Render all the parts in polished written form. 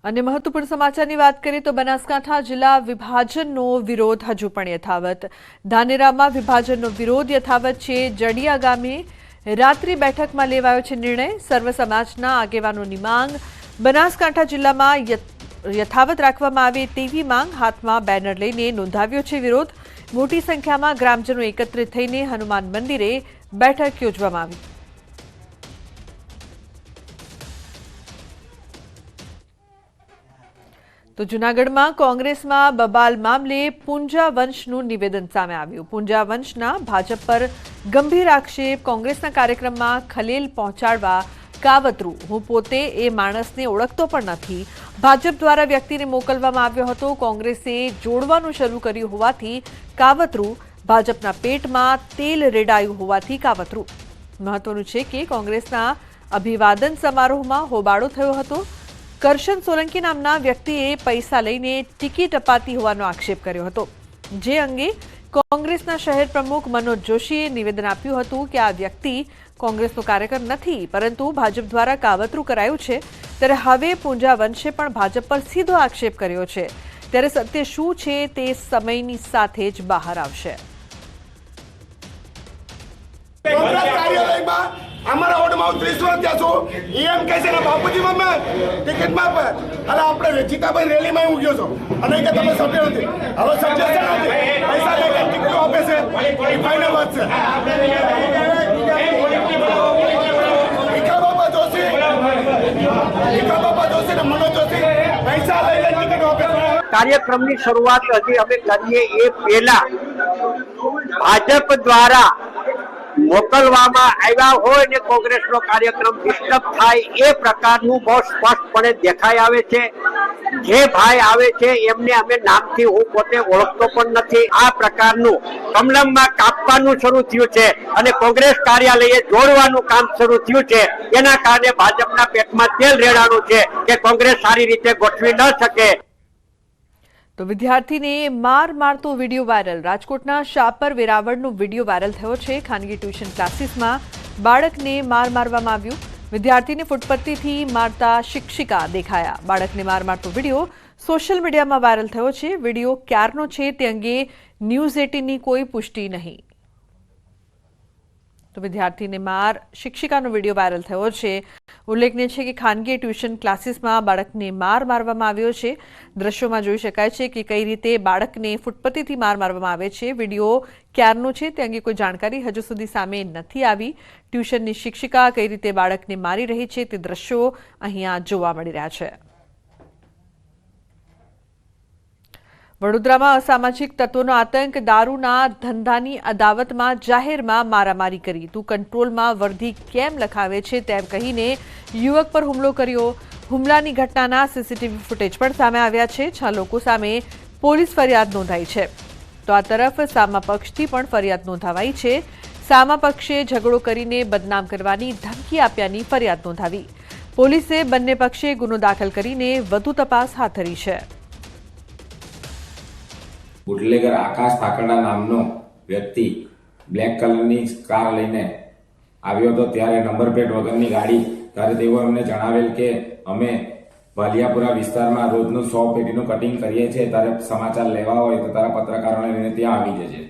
અને મહત્વપૂર્ણ સમાચારની વાત કરીએ તો બનાસકાંઠા જિલ્લા વિભાજનનો વિરોધ હજુ પણ યથાવત। ધાનેરામાં વિભાજનનો વિરોધ યથાવત છે। જડિયા ગામે રાત્રિ બેઠકમાં લેવાયો છે નિર્ણય। સર્વ સમાજના આગેવાનોની માંગ બનાસકાંઠા જિલ્લામાં યથાવત રાખવામાં આવે તેવી માંગ। હાથમાં બેનર લઈને નોંધાવ્યો છે વિરોધ। મોટી સંખ્યામાં ગ્રામજનો એકત્રિત થઈને હનુમાન મંદિરે બેઠક યોજવામાં આવી। તો જૂનાગઢમાં કોંગ્રેસમાં બબાલ મામલે પૂંજા વંશનું નિવેદન સામે આવ્યું। પૂંજા વંશના ભાજપ પર ગંભીર આક્ષેપ। કોંગ્રેસના કાર્યક્રમમાં ખલેલ પહોંચાડવા કાવતરું। હું પોતે એ માણસને ઓળખતો પણ નથી। ભાજપ દ્વારા વ્યક્તિને મોકલવામાં આવ્યો હતો। કોંગ્રેસે જોડવાનું શરૂ કર્યું હોવાથી કાવતરું। ભાજપના પેટમાં તેલ રેડાયું હોવાથી કાવતરું। મહત્વનું છે કે કોંગ્રેસના અભિવાદન સમારોહમાં હોબાળો થયો હતો। કરશન સોલંકી નામના વ્યક્તિએ પૈસા લઈને ટિકિટ અપાતી હોવાનો આક્ષેપ કર્યો હતો, જે અંગે કોંગ્રેસના શહેર પ્રમુખ મનોજ જોશીએ નિવેદન આપ્યું હતું કે આ વ્યક્તિ કોંગ્રેસનો કાર્યકર નથી, પરંતુ ભાજપ દ્વારા કાવતરું કરાયું છે। ત્યારે હવે પૂંજા વંશે પણ ભાજપ પર સીધો આક્ષેપ કર્યો છે। ત્યારે સત્ય શું છે તે સમયની સાથે જ બહાર આવશે। हमारा वोट में 30 वर्ष त्या છું એમ કહે છે ને બાપુજી મમ્મે ટિકિટ માં અને આપણે જીતાભાઈ રેલી માં હું ગયો છું અને કે તમે સભ્ય નથી। હવે સભ્ય છે નથી, પૈસા લઈને ટિકિટ આપે છે, એ ફાઇનલ વાત છે। ભીખા બાપા જોશી ને મનોજ જોશી પૈસા લઈને ટિકિટ આપે છે। કાર્યક્રમની શરૂઆત હજી અમે કરીએ એ પહેલા ભાજપ દ્વારા મોકલવામાં આવ્યા હોય ને કોંગ્રેસનો કાર્યક્રમ ડિસ્ટર્બ થાય એ પ્રકારનું બહુ સ્પષ્ટપણે દેખાઈ આવે છે। જે ભાઈ આવે છે એમને અમે નામથી હું પોતે ઓળખતો પણ નથી। આ પ્રકારનું કમલમમાં કાપવાનું શરૂ થયું છે અને કોંગ્રેસ કાર્યાલયે જોડવાનું કામ શરૂ થયું છે। એના કારણે ભાજપના પેટમાં તેલ રેડાણું છે કે કોંગ્રેસ સારી રીતે ગોઠવી ન શકે। તો વિદ્યાર્થીને માર મારતો વિડીયો વાયરલ। રાજકોટના શાપર વેરાવળનો વિડીયો વાયરલ થયો છે। ખાનગી ટ્યુશન ક્લાસીસમાં બાળકને માર મારવામાં આવ્યું। વિદ્યાર્થીને ફૂટપટ્ટીથી મારતા શિક્ષિકા દેખાયા। બાળકને માર મારતો વિડીયો સોશિયલ મીડિયામાં વાયરલ થયો છે। વિડીયો ક્યારનો છે તે અંગે ન્યૂઝ 18ની કોઈ પુષ્ટિ નહીં। તો વિદ્યાર્થીને માર શિક્ષિકાનો વિડીયો વાયરલ થયો છે। ઉલ્લેખનીય છે કે ખાનગી ટ્યુશન ક્લાસીસમાં બાળકને માર મારવામાં આવ્યો છે। દ્રશ્યોમાં જોઈ શકાય છે કે કઈ રીતે બાળકને ફૂટપટ્ટીથી માર મારવામાં આવે છે। વિડીયો ક્યારનો છે તે અંગે કોઈ જાણકારી હજુ સુધી સામે નથી આવી। ટ્યુશનની શિક્ષિકા કઈ રીતે બાળકને મારી રહી છે તે દ્રશ્યો અહીંયા જોવા મળી રહ્યા છે। વડોદરામાં અસામાજિક તત્વોનો આતંક। દારૂના ધંધાની અદાવતમાં જાહેરમાં મારામારી કરી। તું કંટ્રોલમાં વર્ધી કેમ લખાવે છે તેમ કહીને યુવક પર હુમલો કર્યો। હુમલાની ઘટનાના સીસીટીવી ફૂટેજ પણ સામે આવ્યા છે। 6 લોકો સામે પોલીસ ફરિયાદ નોંધાઈ છે। તો આ તરફ સામા પક્ષથી પણ ફરિયાદ નોંધાવાઈ છે। સામા પક્ષે ઝઘડો કરીને બદનામ કરવાની ધમકી આપ્યાની ફરિયાદ નોંધાવી। પોલીસે બંને પક્ષે ગુનો દાખલ કરીને વધુ તપાસ હાથ ધરી છે। બુટલેગર આકાશ ઠાકરડા નામનો વ્યક્તિ બ્લેક કલરની કાર લઈને આવ્યો હતો। ત્યારે નંબર પ્લેટ વગરની ગાડી, ત્યારે તેઓ અમને જણાવેલ કે અમે વાલિયાપુરા વિસ્તારમાં રોજનું 100 પેટીનું કટિંગ કરીએ છીએ, ત્યારે સમાચાર લેવા હોય તો તારા પત્રકારોને લઈને ત્યાં આવી જજે।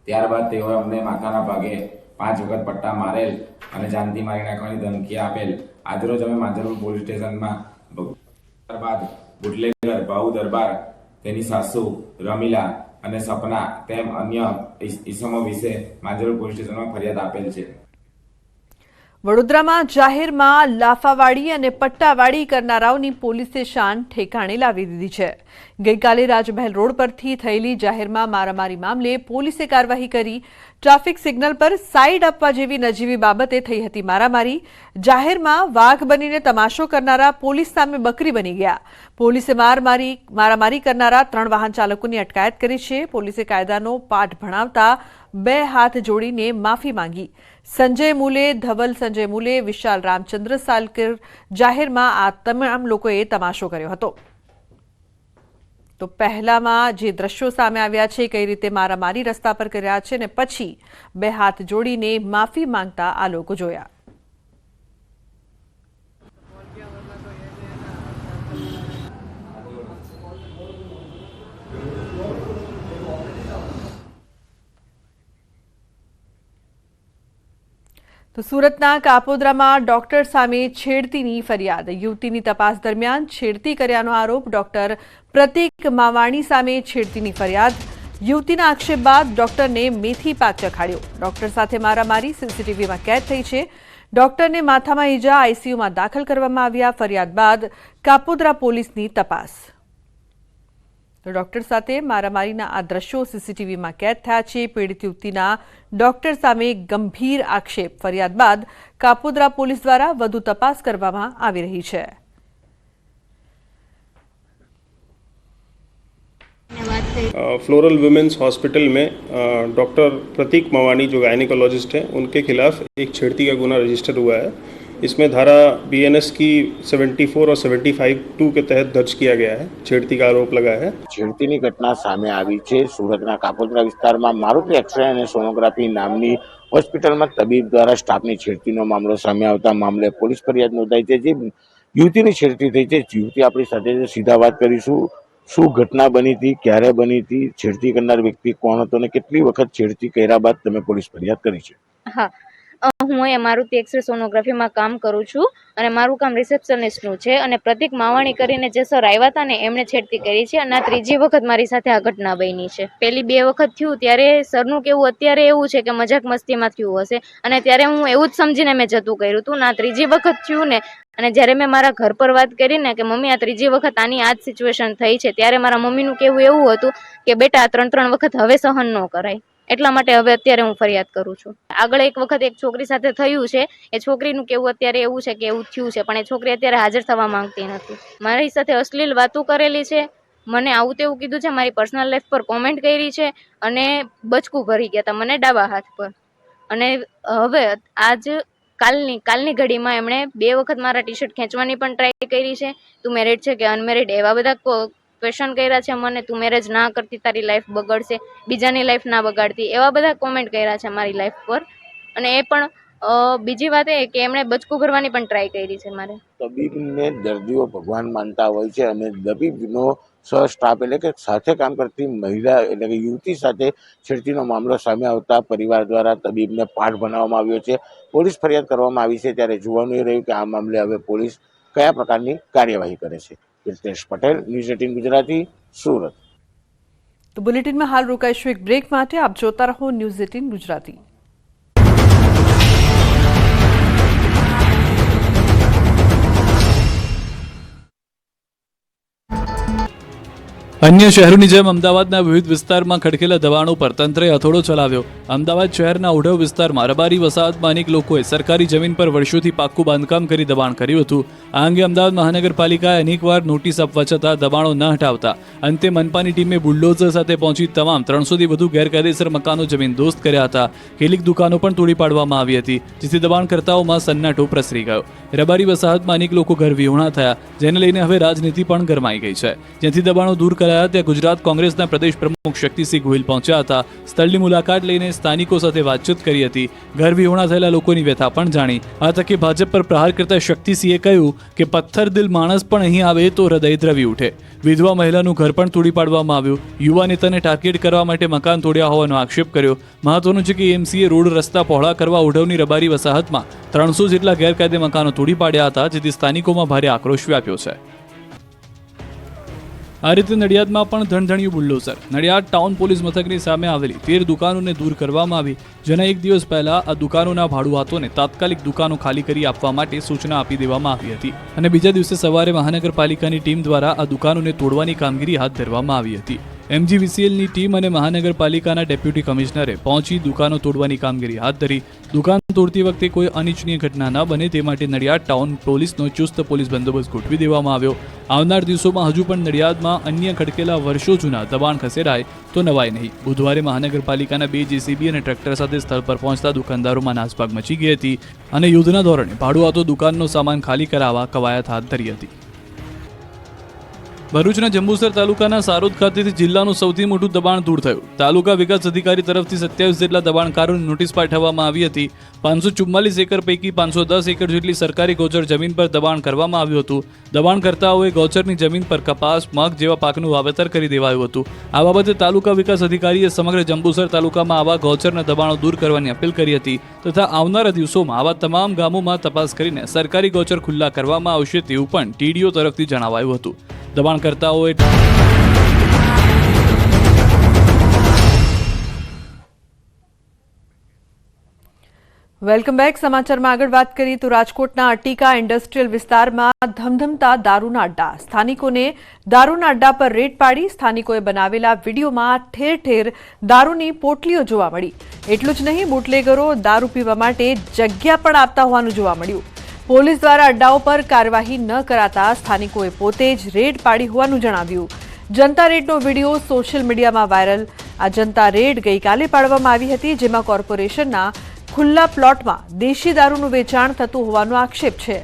ત્યારબાદ તેઓએ અમને માથાના ભાગે 5 વખત પટ્ટા મારેલ અને જાનથી મારી નાખવાની ધમકી આપેલ। આજરોજ અમે માંજલપુર પોલીસ સ્ટેશનમાં ત્યારબાદ બુટલેગર ભાઉ દરબાર, તેની સાસુ રમીલા અને સપના તેમ અન્ય ઈસમો વિશે માંજલપુર પોલીસ સ્ટેશનમાં ફરિયાદ આપેલ છે। વડોદરામાં જાહેરમાં લાફાવાડી અને પટ્ટાવાડી કરનારાઓની પોલીસે શાન ઠેકાણે લાવી દીધી છે। ગઈકાલે રાજમહેલ રોડ પરથી થયેલી જાહેરમાં મારામારી મામલે પોલીસે કાર્યવાહી કરી। ટ્રાફિક સિગ્નલ પર સાઈડ આપવા જેવી નજીવી બાબતે થઈ હતી મારામારી। જાહેરમાં વાઘ બનીને તમાશો કરનારા પોલીસ સામે બકરી બની ગયા। પોલીસે મારામારી કરનારા 3 વાહન ચાલકોની અટકાયત કરી છે। પોલીસે કાયદાનો પાઠ ભણાવતા 2 હાથ જોડીને માફી માંગી। સંજય મુલે, ધવલ સંજય મુલે, વિશાલ રામચંદ્ર સાલકર જાહેરમાં આ તમામ લોકોએ તમાશો કર્યો હતો। તો પહેલામાં જે દ્રશ્યો સામે આવ્યા છે, કઈ રીતે મારામારી રસ્તા પર કર્યા છે, ને પછી 2 હાથ જોડીને માફી માંગતા આ લોકો જોયા। તો સુરતના કાપોદ્રામાં ડોક્ટર સામે છેડતીની ફરિયાદ. યુવતીની તપાસ દરમિયાન છેડતી કર્યાનો આરોપ. ડોક્ટર પ્રતીક માવાણી સામે છેડતીની ફરિયાદ. યુવતીના આક્ષેપ બાદ ડોક્ટરને મેથી પાક ચખાડ્યો. ડોક્ટર સાથે મારામારી સીસીટીવીમાં કેદ થઈ છે. ડોક્ટરને માથામાં ઈજા, આઈસીયુમાં દાખલ કરવામાં આવ્યા. ફરિયાદ બાદ કાપોદ્રા પોલીસની તપાસ. તો ડોક્ટર સાથે મારામારીના આ દ્રશ્યો સીસીટીવીમાં કેદ થયા છે. પીડિત યુવતીના ડોક્ટર સામે ગંભીર આક્ષેપ. ફરિયાદ બાદ કાપોદ્રા પોલીસ દ્વારા વધુ તપાસ કરવામાં આવી રહી છે. फ्लोरल वुमेन्स हॉस्पिटल में डॉक्टर प्रतीक मवानी जो गायनिकोलॉजिस्ट हैं उनके खिलाफ एक छेड़ती का गुना रजिस्टर हुआ है. इसमें धारा BNS की 74 और 75(2) के तहत दर्ज किया गया है. छेड़ती का आरोप लगा है. છેડતીની ઘટના સામે આવી છે. સુરતના કાપોદ્રા વિસ્તારમાં મારુતિ એક્સરે અને સોનોગ્રાફી નામની હોસ્પિટલમાં તબીબ દ્વારા સ્ટાફની છેડતીનો મામલો સામે આવતા મામલે પોલીસ ફરિયાદ નોંધાઈ છે. જે યુવતીની છેડતી થઈ છે. યુવતી આપણી સાથે સીધા વાત કરીશું. શું ઘટના બની હતી, ક્યારે બની હતી, છેડતી કરનાર વ્યક્તિ કોણ હતો અને કેટલી વખત છેડતી કર્યા બાદ તમે પોલીસ ફરિયાદ કરી છે? હા, હું અહીંયા મારુતિ એક્સરે સોનોગ્રાફીમાં કામ કરું છું અને મારું કામ રિસેપ્શનિસ્ટનું છે. અને પ્રતીક માવાણી કરીને જે સર આવ્યા હતા ને એમણે છેડતી કરી છે અને આ ત્રીજી વખત મારી સાથે આ ઘટના બની છે. પહેલી 2 વખત થયું ત્યારે સરનું કેવું અત્યારે એવું છે કે મજાક મસ્તીમાં થયું હશે અને ત્યારે હું એવું જ સમજીને મેં જતું કર્યું હતું. ના ત્રીજી વખત થયું ને અને જ્યારે મેં મારા ઘર પર વાત કરીને કે મમ્મી આ ત્રીજી વખત આની આ જ સિચ્યુએશન થઈ છે ત્યારે મારા મમ્મીનું કહેવું એવું હતું કે બેટા આ 3 વખત હવે સહન ન કરાય. એટલા માટે હવે અત્યારે હું ફરિયાદ કરું છું. આગળ એક વખત એક છોકરી સાથે થયું છે. એ છોકરીનું કેવું અત્યારે એવું છે કે એવું થયું છે પણ એ છોકરી અત્યારે હાજર થવા માંગતી નથી. મારી સાથે અશ્લીલ વાતો કરેલી છે, મને આવું તેવું કીધું છે, મારી પર્સનલ લાઈફ પર કોમેન્ટ કરી છે અને બચકું ભરી ગયા હતા મને ડાબા હાથ પર. અને હવે આજ કાલની ઘડીમાં એમણે 2 વખત મારા ટી-શર્ટ ખેંચવાની પણ ટ્રાય કરી છે. તું મેરિડ છે કે અનમેરિડ એવા બધા ક્વેશ્ચન કર્યા છે મને. તું મેરેજ ના કરતી તારી લાઈફ બગડશે, બીજાની લાઈફ ના બગાડતી, એવા બધા કોમેન્ટ કર્યા છે મારી લાઈફ પર. અને એ પણ બીજી વાત એ કે એમણે બચકું ભરવાની પણ ટ્રાય કરી છે મારે. તબીબને દર્દીઓ ભગવાન માનતા હોય છે અને તબીબનો સહસ્ટાફ એટલે કે સાથે કામ કરતી મહિલા એટલે કે યુવતી સાથે છેડતીનો મામલો સામે આવતા પરિવાર દ્વારા તબીબને પાઠ બનાવવામાં આવ્યો છે. પોલીસ ફરિયાદ કરવામાં આવી છે. ત્યારે જોવાનું એ રહ્યું કે આ મામલે હવે પોલીસ કયા પ્રકારની કાર્યવાહી કરે છે. હિતેશ પટેલ, ન્યૂઝ 18 ગુજરાતી, સુરત. તો બુલેટિનમાં હાલ રોકાઈશું એક બ્રેક માટે. આપ જોતા રહો ન્યૂઝ 18 ગુજરાતી. અન્ય શહેરોની જેમ અમદાવાદના વિવિધ વિસ્તારમાં ખડકેલા દબાણો પર તંત્રે હથોડો ચલાવ્યો. અમદાવાદ શહેરના ઉઢવ વિસ્તારમાં રબારી વસાહતમાં અનેક લોકોએ સરકારી જમીન પર વર્ષોથી પાક્કું બાંધકામ કરી દબાણ કર્યું હતું. આ અંગે અમદાવાદ મહાનગરપાલિકાએ અનેકવાર નોટિસ આપવા છતાં દબાણો ન હટાવતા અંતે મનપાની ટીમે બુલડોઝર સાથે પહોંચી તમામ 300થી વધુ ગેરકાયદેસર મકાનો જમીનદોસ્ત કર્યા હતા. કેટલીક દુકાનો પણ તોડી પાડવામાં આવી હતી, જેથી દબાણકર્તાઓમાં સન્નાટો પ્રસરી ગયો. રબારી વસાહતમાં અનેક લોકો ઘર વિહોણા થયા, જેને લઈને હવે રાજનીતિ પણ ગરમાઈ ગઈ છે. જ્યાંથી દબાણો દૂર ત્યાં ગુજરાત કોંગ્રેસના પ્રદેશ પ્રમુખ શક્તિસિંહ ગોહિલ પહોંચ્યા હતા. સ્થળની મુલાકાત લઈને સ્થાનિકો સાથે વાતચીત કરી હતી. ઘર વિહોણા થયેલા લોકોની વ્યથા પણ જાણી. આ તકે ભાજપ પર પ્રહાર કરતા શક્તિસિંહે કહ્યું કે પથ્થર દિલ માણસ પણ અહીં આવે તો હૃદય દ્રવી ઉઠે. વિધવા મહિલાનું ઘર પણ તોડી પાડવામાં આવ્યું. યુવા નેતાને ટાર્ગેટ કરવા માટે મકાન તોડ્યા હોવાનો આક્ષેપ કર્યો. મહત્વનું છે કે એમસીએ રોડ રસ્તા પહોળા કરવા ઉઢવની રબારી વસાહતમાં 300 જેટલા ગેરકાયદે મકાનો તોડી પાડ્યા હતા, જેથી સ્થાનિકોમાં ભારે આક્રોશ વ્યાપ્યો છે. આ રીતે નડિયાદમાં પણ ધણધણ્યું બુલડોઝર. નડિયાદ ટાઉન પોલીસ મથકની સામે આવેલી 13 દુકાનોને દૂર કરવામાં આવી, જેના 1 દિવસ પહેલા આ દુકાનોના ભાડુઆતોને તાત્કાલિક દુકાનો ખાલી કરી આપવા માટે સૂચના આપી દેવામાં આવી હતી અને બીજા દિવસે સવારે મહાનગરપાલિકાની ટીમ દ્વારા આ દુકાનોને તોડવાની કામગીરી હાથ ધરવામાં આવી હતી. MGVCLની ટીમ અને મહાનગરપાલિકાના ડેપ્યુટી કમિશનરે પહોંચી દુકાનો તોડવાની કામગીરી હાથ ધરી. દુકાન તોડતી વખતે કોઈ અનિચ્છનીય ઘટના ન બને તે માટે નડિયાદ ટાઉન પોલીસનો ચુસ્ત પોલીસ બંદોબસ્ત ગોઠવી દેવામાં આવ્યો. આવનાર દિવસોમાં હજુ પણ નડિયાદમાં અન્ય ખડકેલા વર્ષો જૂના દબાણ ખસેડાય તો નવાય નહીં. બુધવારે મહાનગરપાલિકાના 2 JCB અને ટ્રેક્ટર સાથે સ્થળ પર પહોંચતા દુકાનદારોમાં નાસભાગ મચી ગઈ હતી અને યુદ્ધના ધોરણે ભાડુઆતો દુકાનનો સામાન ખાલી કરાવવા કવાયત હાથ ધરી હતી. ભરૂચના જંબુસર તાલુકાના સારોદ ખાતેથી જિલ્લાનું સૌથી મોટું દબાણ દૂર થયું. તાલુકા વિકાસ અધિકારી તરફથી 27 જેટલા દબાણકારોને નોટિસ પાઠવવામાં આવી હતી. 544 એકર પૈકી 510 એકર જેટલી સરકારી ગોચર જમીન પર દબાણ કરવામાં આવ્યું હતું. દબાણકર્તાઓએ ગોચરની જમીન પર કપાસ, મગ જેવા પાકનું વાવેતર કરી દેવાયું હતું. આ બાબતે તાલુકા વિકાસ અધિકારીએ સમગ્ર જંબુસર તાલુકામાં આવા ગોચરના દબાણો દૂર કરવાની અપીલ કરી હતી તથા આવનારા દિવસોમાં આવા તમામ ગામોમાં તપાસ કરીને સરકારી ગોચર ખુલ્લા કરવામાં આવશે તેવું પણ ટીડીઓ તરફથી જણાવાયું હતું. દબાણકર્તાઓએ વેલકમ બેક. સમાચારમાં આગળ વાત કરીએ તો રાજકોટના અટ્ટિકા ઇન્ડસ્ટ્રીયલ વિસ્તારમાં ધમધમતા દારૂના અડ્ડા. સ્થાનિકોને દારૂના અડ્ડા પર રેડ પાડી સ્થાનિકોએ બનાવેલા વિડીયોમાં ઠેર ઠેર દારૂની પોટલીઓ જોવા મળી. એટલું જ નહીં, બુટલેગરો દારૂ પીવા માટે જગ્યા પણ આપતા હોવાનું જોવા મળ્યું. પોલીસ દ્વારા અડ્ડાઓ પર કાર્યવાહી ન કરાતા સ્થાનિકોએ પોતે જ રેડ પાડી હોવાનું જણાવ્યું. જનતા રેડનો વિડીયો સોશિયલ મીડિયામાં વાયરલ. આ જનતા રેડ ગઈકાલે પાડવામાં આવી હતી, જેમાં કોર્પોરેશનના ખુલ્લા પ્લોટમાં દેશી દારૂનું વેચાણ થતું હોવાનો આક્ષેપ છે.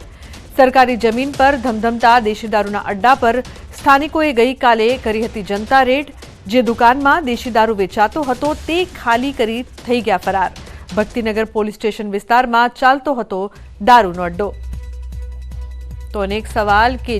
સરકારી જમીન પર ધમધમતા દેશી દારૂના અડ્ડા પર સ્થાનિકોએ ગઈકાલે કરી હતી જનતા રેડ. જે દુકાનમાં દેશી દારૂ વેચાતો હતો તે ખાલી કરી થઈ ગયા ફરાર. ભક્તિનગર પોલીસ સ્ટેશન વિસ્તારમાં ચાલતો હતો દારૂનો અડ્ડો. તો અનેક સવાલ કે